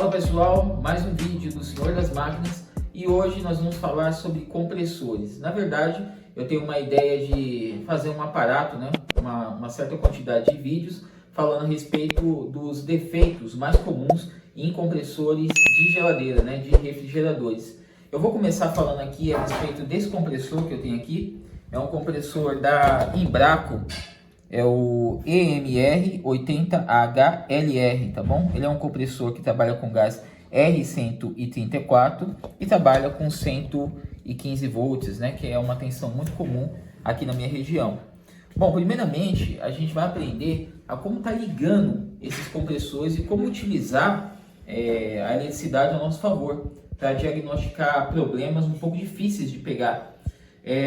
Fala pessoal, mais um vídeo do Senhor das Máquinas e hoje nós vamos falar sobre compressores. Na verdade, eu tenho uma ideia de fazer um aparato, né? uma certa quantidade de vídeos falando a respeito dos defeitos mais comuns em compressores de geladeira, né? De refrigeradores. Eu vou começar falando aqui a respeito desse compressor que eu tenho aqui. É um compressor da Embraco. É o EMR80HLR, tá bom? Ele é um compressor que trabalha com gás R134 e trabalha com 115 volts, né? Que é uma tensão muito comum aqui na minha região. Bom, primeiramente, a gente vai aprender a como tá ligando esses compressores e como utilizar a eletricidade a nosso favor para diagnosticar problemas um pouco difíceis de pegar.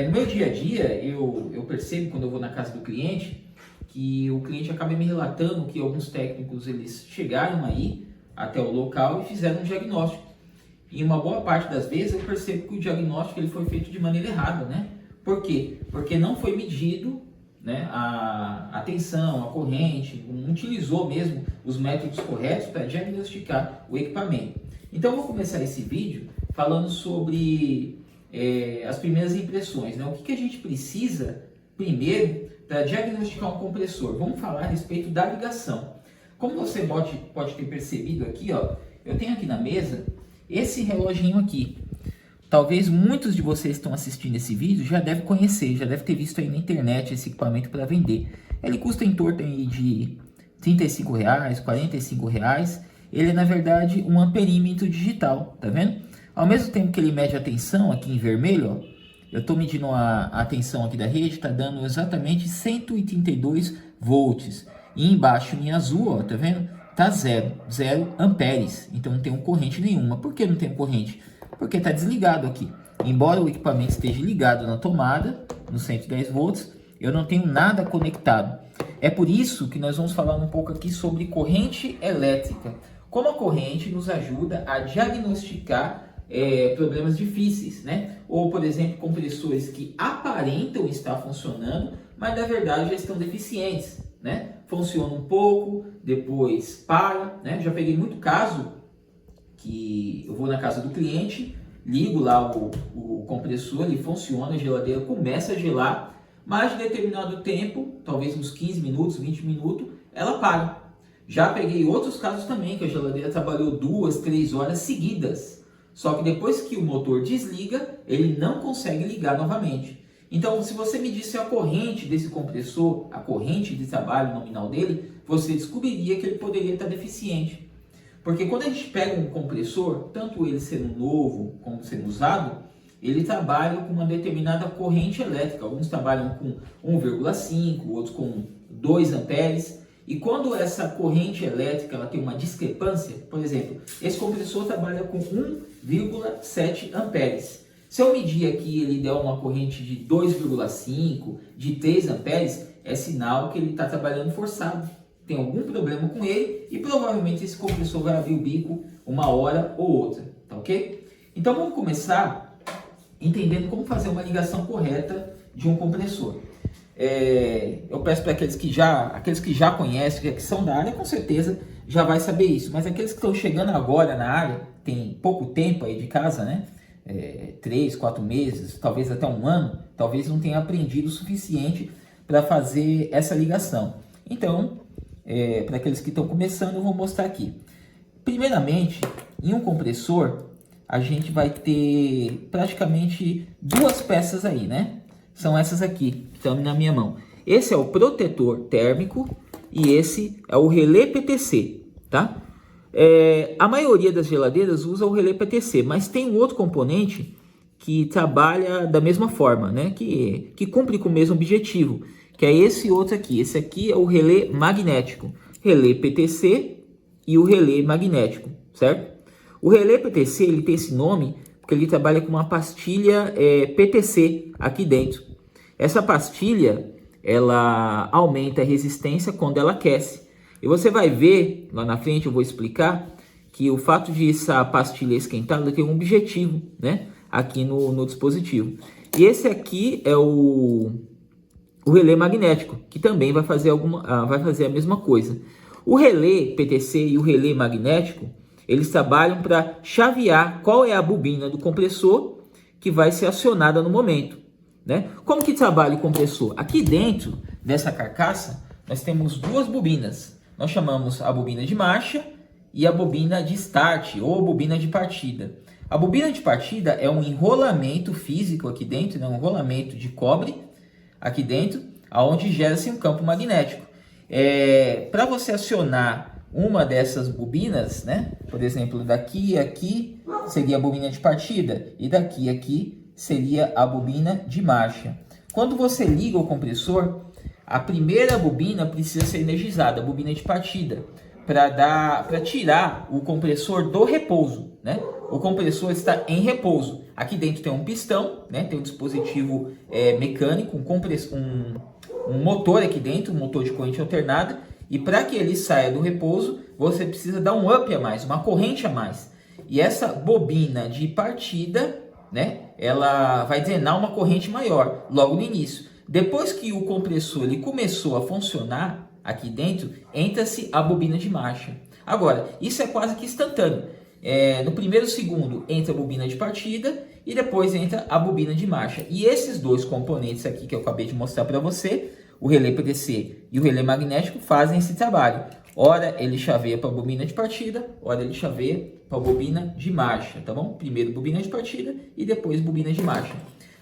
No meu dia a dia, eu percebo quando eu vou na casa do cliente, que o cliente acaba me relatando que alguns técnicos eles chegaram aí até o local e fizeram um diagnóstico. E uma boa parte das vezes eu percebo que o diagnóstico ele foi feito de maneira errada, né? Por quê? Porque não foi medido, né, a tensão, a corrente, não utilizou mesmo os métodos corretos para diagnosticar o equipamento. Então eu vou começar esse vídeo falando sobre as primeiras impressões, né? O que a gente precisa primeiro para diagnosticar um compressor. Vamos falar a respeito da ligação. Como você pode ter percebido aqui, ó, eu tenho aqui na mesa esse reloginho aqui. Talvez muitos de vocês que estão assistindo esse vídeo já devem conhecer, já devem ter visto aí na internet esse equipamento para vender. Ele custa em torno aí de R$35, R$45. Ele é na verdade um amperímetro digital, tá vendo? Ao mesmo tempo que ele mede a tensão aqui em vermelho, ó, eu estou medindo a tensão aqui da rede, está dando exatamente 132 volts. E embaixo em azul, ó, tá vendo? Tá zero amperes. Então não tem corrente nenhuma. Por que não tem corrente? Porque está desligado aqui. Embora o equipamento esteja ligado na tomada, no 110 volts, eu não tenho nada conectado. É por isso que nós vamos falar um pouco aqui sobre corrente elétrica. Como a corrente nos ajuda a diagnosticar problemas difíceis, né? Ou, por exemplo, compressores que aparentam estar funcionando, mas na verdade já estão deficientes, né? Funciona um pouco, depois para, né? Já peguei muito caso que eu vou na casa do cliente, ligo lá o compressor, ele funciona, a geladeira começa a gelar, mas de determinado tempo, talvez uns 15 minutos, 20 minutos, ela para. Já peguei outros casos também, que a geladeira trabalhou 2, 3 horas seguidas. Só que depois que o motor desliga, ele não consegue ligar novamente. Então, se você medisse a corrente desse compressor, a corrente de trabalho nominal dele, você descobriria que ele poderia estar deficiente. Porque quando a gente pega um compressor, tanto ele sendo novo como sendo usado, ele trabalha com uma determinada corrente elétrica. Alguns trabalham com 1,5, outros com 2 amperes. E quando essa corrente elétrica ela tem uma discrepância, por exemplo, esse compressor trabalha com 1,7 amperes. Se eu medir aqui ele der uma corrente de 2,5, de 3 amperes, é sinal que ele está trabalhando forçado. Tem algum problema com ele e provavelmente esse compressor vai abrir o bico uma hora ou outra, tá ok? Então vamos começar entendendo como fazer uma ligação correta de um compressor. Eu peço para aqueles que já conhecem, que são da área, com certeza já vai saber isso. Mas aqueles que estão chegando agora na área, tem pouco tempo aí de casa, né? 3, 4 meses, talvez até um ano, talvez não tenha aprendido o suficiente para fazer essa ligação. Então, para aqueles que estão começando, eu vou mostrar aqui. Primeiramente, em um compressor, a gente vai ter praticamente duas peças aí, né? São essas aqui, que estão na minha mão. Esse é o protetor térmico e esse é o relé PTC, tá? A maioria das geladeiras usa o relé PTC, mas tem um outro componente que trabalha da mesma forma, né? Que cumpre com o mesmo objetivo, que é esse outro aqui. Esse aqui é o relé magnético. Relé PTC e o relé magnético, certo? O relé PTC ele tem esse nome porque ele trabalha com uma pastilha PTC aqui dentro. Essa pastilha, ela aumenta a resistência quando ela aquece. E você vai ver, lá na frente eu vou explicar, que o fato de essa pastilha esquentar, ela tem um objetivo, né? Aqui no dispositivo. E esse aqui é o relé magnético, que também vai fazer a mesma coisa. O relé PTC e o relé magnético, Eles trabalham para chavear qual é a bobina do compressor que vai ser acionada no momento, né? Como que trabalha o compressor? Aqui dentro dessa carcaça, nós temos duas bobinas. Nós chamamos a bobina de marcha e a bobina de start, ou bobina de partida. A bobina de partida é um enrolamento físico aqui dentro, né? Um enrolamento de cobre aqui dentro, onde gera-se um campo magnético. Para você acionar uma dessas bobinas, né? Por exemplo, daqui a aqui seria a bobina de partida e daqui a aqui seria a bobina de marcha. Quando você liga o compressor, a primeira bobina precisa ser energizada, a bobina de partida, para tirar o compressor do repouso, né? O compressor está em repouso. Aqui dentro tem um pistão, né? Tem um dispositivo mecânico, um motor aqui dentro, um motor de corrente alternada. E para que ele saia do repouso, você precisa dar um up a mais, uma corrente a mais. E essa bobina de partida, né? Ela vai drenar uma corrente maior logo no início. Depois que o compressor ele começou a funcionar aqui dentro, entra-se a bobina de marcha. Agora, isso é quase que instantâneo. No primeiro segundo entra a bobina de partida e depois entra a bobina de marcha. E esses dois componentes aqui que eu acabei de mostrar para você, o relé PDC e o relé magnético, fazem esse trabalho. Ora ele chaveia para a bobina de partida, ora ele chaveia para a bobina de marcha, tá bom? Primeiro bobina de partida e depois bobina de marcha.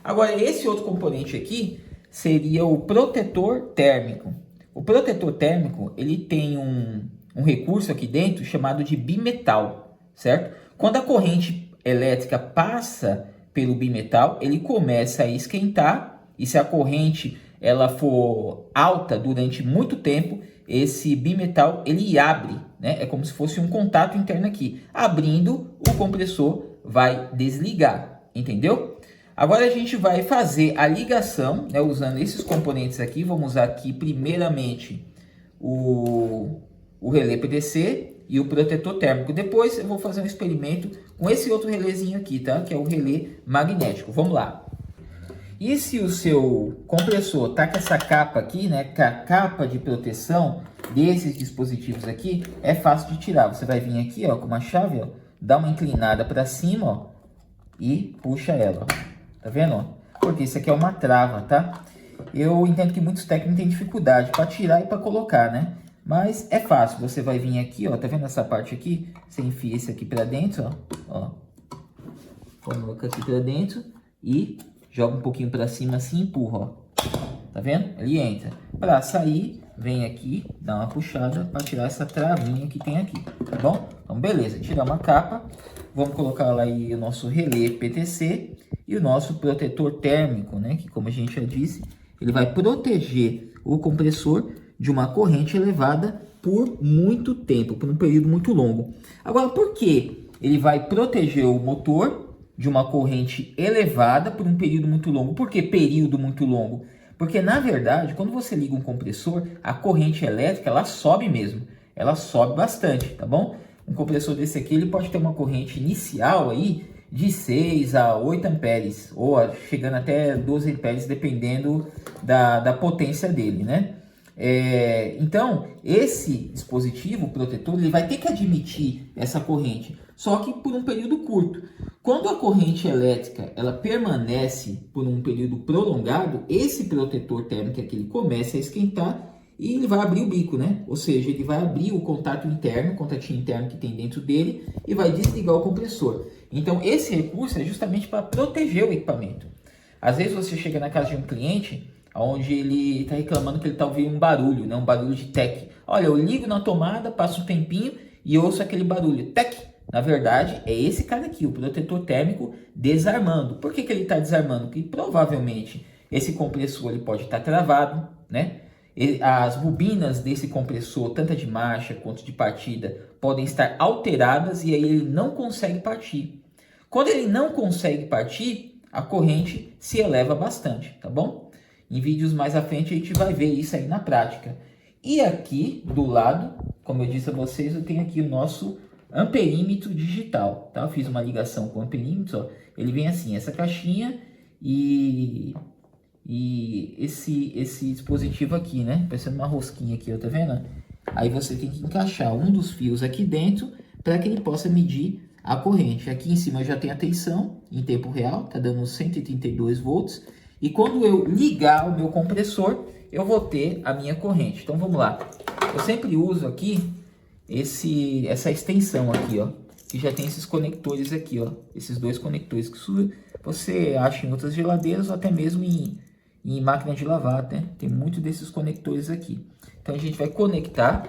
Agora, esse outro componente aqui seria o protetor térmico. O protetor térmico, ele tem um recurso aqui dentro chamado de bimetal, certo? Quando a corrente elétrica passa pelo bimetal, ele começa a esquentar, e se a corrente ela for alta durante muito tempo, esse bimetal ele abre, né? É como se fosse um contato interno aqui. Abrindo, o compressor vai desligar, entendeu? Agora a gente vai fazer a ligação, né, usando esses componentes aqui. Vamos usar aqui primeiramente o relé PDC e o protetor térmico. Depois eu vou fazer um experimento com esse outro relézinho aqui, tá? Que é o relé magnético. Vamos lá. E se o seu compressor tá com essa capa aqui, né, com a capa de proteção desses dispositivos aqui, é fácil de tirar. Você vai vir aqui, ó, com uma chave, ó, dá uma inclinada para cima, ó, e puxa ela, ó. Tá vendo, ó? Porque isso aqui é uma trava, tá? Eu entendo que muitos técnicos têm dificuldade para tirar e para colocar, né? Mas é fácil. Você vai vir aqui, ó, tá vendo essa parte aqui? Você enfia esse aqui para dentro, ó. Coloca aqui para dentro e joga um pouquinho para cima assim e empurra, ó. Tá vendo? Ele entra. Para sair, vem aqui, dá uma puxada para tirar essa travinha que tem aqui, tá bom? Então, beleza. Tirar uma capa. Vamos colocar lá aí o nosso relé PTC e o nosso protetor térmico, né? Que, como a gente já disse, ele vai proteger o compressor de uma corrente elevada por muito tempo, por um período muito longo. Agora, por que ele vai proteger o motor de uma corrente elevada por um período muito longo? Por que período muito longo? Porque, na verdade, quando você liga um compressor, a corrente elétrica, ela sobe mesmo. Ela sobe bastante, tá bom? Um compressor desse aqui, ele pode ter uma corrente inicial aí de 6 a 8 amperes, ou chegando até 12 amperes, dependendo da potência dele, né? Então, esse dispositivo protetor, ele vai ter que admitir essa corrente, só que por um período curto. Quando a corrente elétrica ela permanece por um período prolongado, esse protetor térmico aqui, ele começa a esquentar e ele vai abrir o bico, né? Ou seja, ele vai abrir o contato interno, o contatinho interno que tem dentro dele, e vai desligar o compressor. Então, esse recurso é justamente para proteger o equipamento. Às vezes você chega na casa de um cliente onde ele está reclamando que ele está ouvindo um barulho, né? Um barulho de tec. Olha, eu ligo na tomada, passo um tempinho e ouço aquele barulho, tec. Na verdade, é esse cara aqui, o protetor térmico, desarmando. Por que ele está desarmando? Porque provavelmente esse compressor ele pode estar travado, né? As bobinas desse compressor, tanto de marcha quanto de partida, podem estar alteradas e aí ele não consegue partir. Quando ele não consegue partir, a corrente se eleva bastante, tá bom? Em vídeos mais à frente a gente vai ver isso aí na prática. E aqui do lado, como eu disse a vocês, eu tenho aqui o nosso amperímetro digital, tá? Eu fiz uma ligação com o amperímetro, ó. Ele vem assim, essa caixinha e esse dispositivo aqui, né? Parecendo uma rosquinha aqui, ó, tá vendo? Aí você tem que encaixar um dos fios aqui dentro para que ele possa medir a corrente. Aqui em cima já tem a tensão em tempo real, tá dando 132 volts. E quando eu ligar o meu compressor, eu vou ter a minha corrente. Então vamos lá. Eu sempre uso aqui essa extensão aqui, ó, que já tem esses conectores aqui, ó, esses dois conectores que você acha em outras geladeiras ou até mesmo em máquina de lavar, né? Tem muito desses conectores aqui. Então a gente vai conectar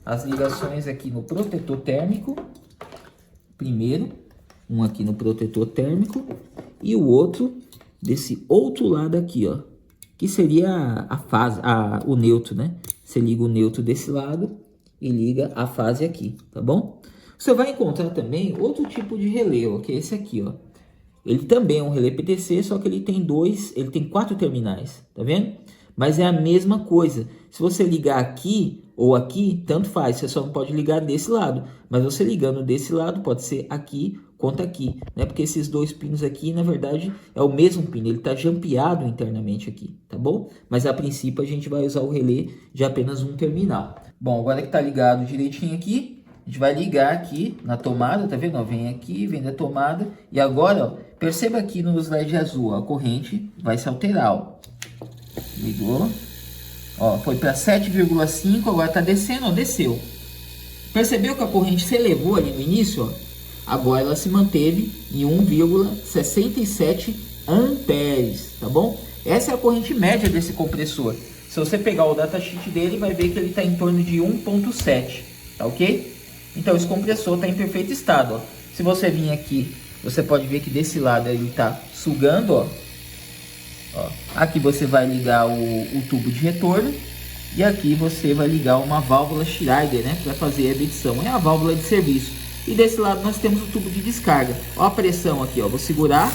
as ligações aqui no protetor térmico. Primeiro, um aqui no protetor térmico e o outro desse outro lado aqui, ó, que seria a fase, o neutro, né? Você liga o neutro desse lado e liga a fase aqui, tá bom? Você vai encontrar também outro tipo de relé, ó, que é esse aqui, ó. Ele também é um relé PTC, só que ele tem 4 terminais, tá vendo? Mas é a mesma coisa. Se você ligar aqui ou aqui, tanto faz, você só não pode ligar desse lado. Mas você ligando desse lado, pode ser aqui quanto aqui, né? Porque esses dois pinos aqui, na verdade, é o mesmo pino. Ele está jampeado internamente aqui, tá bom? Mas a princípio a gente vai usar o relé de apenas um terminal. Bom, agora que está ligado direitinho aqui, a gente vai ligar aqui na tomada, tá vendo? Ó, vem aqui, vem da tomada. E agora, ó, perceba aqui nos LED azul, ó, a corrente vai se alterar, ó. Ligou. Ó, foi para 7,5, agora tá descendo, ó, desceu. Percebeu que a corrente se elevou ali no início, ó? Agora ela se manteve em 1,67 amperes, tá bom? Essa é a corrente média desse compressor. Se você pegar o datasheet dele, vai ver que ele está em torno de 1,7, tá ok? Então esse compressor está em perfeito estado, ó. Se você vir aqui, você pode ver que desse lado ele está sugando, ó. Ó. Aqui você vai ligar o tubo de retorno e aqui você vai ligar uma válvula Schneider, né, para fazer a medição. É a válvula de serviço. E desse lado nós temos o tubo de descarga. Ó a pressão aqui, ó. Vou segurar.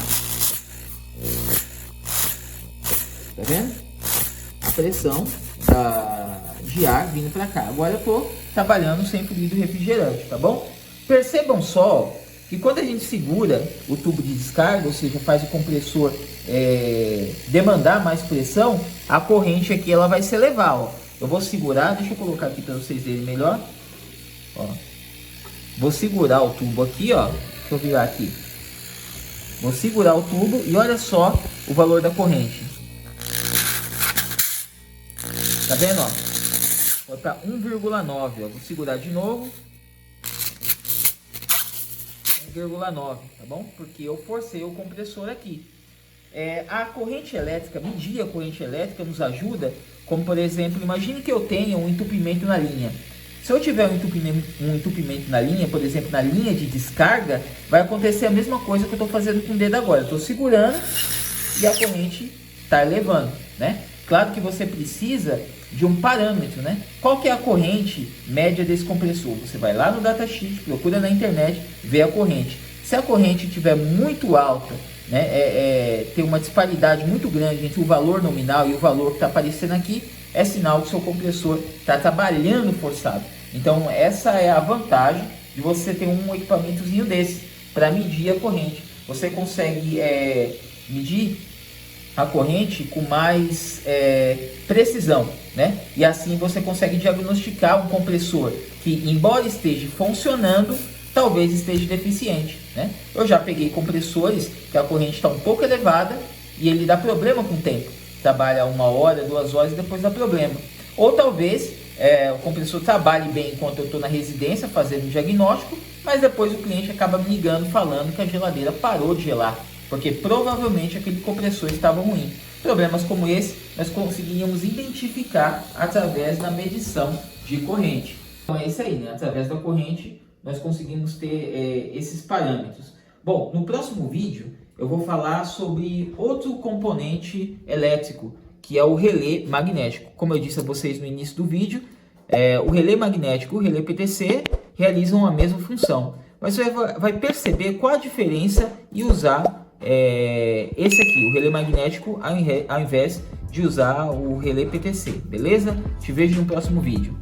Tá vendo? A pressão de ar vindo para cá. Agora eu estou trabalhando sem fluido refrigerante, tá bom? Percebam só que quando a gente segura o tubo de descarga, ou seja, faz o compressor demandar mais pressão, a corrente aqui ela vai se elevar, ó. Eu vou segurar, deixa eu colocar aqui para vocês verem melhor. Ó. Vou segurar o tubo aqui, ó. Deixa eu virar aqui. Vou segurar o tubo e olha só o valor da corrente. Tá vendo, ó? Foi para 1,9, ó. Vou segurar de novo. 1,9, tá bom? Porque eu forcei o compressor aqui. A corrente elétrica, medir a corrente elétrica nos ajuda, como por exemplo, imagine que eu tenha um entupimento na linha. Se eu tiver um entupimento na linha, por exemplo, na linha de descarga, vai acontecer a mesma coisa que eu estou fazendo com o dedo agora. Eu estou segurando e a corrente está elevando, né? Claro que você precisa de um parâmetro, né? Qual que é a corrente média desse compressor? Você vai lá no datasheet, procura na internet, vê a corrente. Se a corrente estiver muito alta, né, tem uma disparidade muito grande entre o valor nominal e o valor que está aparecendo aqui, é sinal que o seu compressor está trabalhando forçado. Então essa é a vantagem de você ter um equipamentozinho desse para medir a corrente. Você consegue medir a corrente com mais precisão, né? E assim você consegue diagnosticar um compressor que, embora esteja funcionando, talvez esteja deficiente, né? Eu já peguei compressores que a corrente está um pouco elevada e ele dá problema com o tempo. Trabalha 1 hora, 2 horas e depois dá problema. Ou talvez o compressor trabalhe bem enquanto eu estou na residência fazendo um diagnóstico, mas depois o cliente acaba me ligando falando que a geladeira parou de gelar, porque provavelmente aquele compressor estava ruim. Problemas como esse nós conseguiríamos identificar através da medição de corrente. Então é isso aí, né? Através da corrente nós conseguimos ter esses parâmetros. Bom, no próximo vídeo eu vou falar sobre outro componente elétrico, que é o relé magnético. Como eu disse a vocês no início do vídeo, o relé magnético e o relé PTC realizam a mesma função. Mas você vai perceber qual a diferença em usar esse aqui, o relé magnético, ao invés de usar o relé PTC, beleza? Te vejo no próximo vídeo.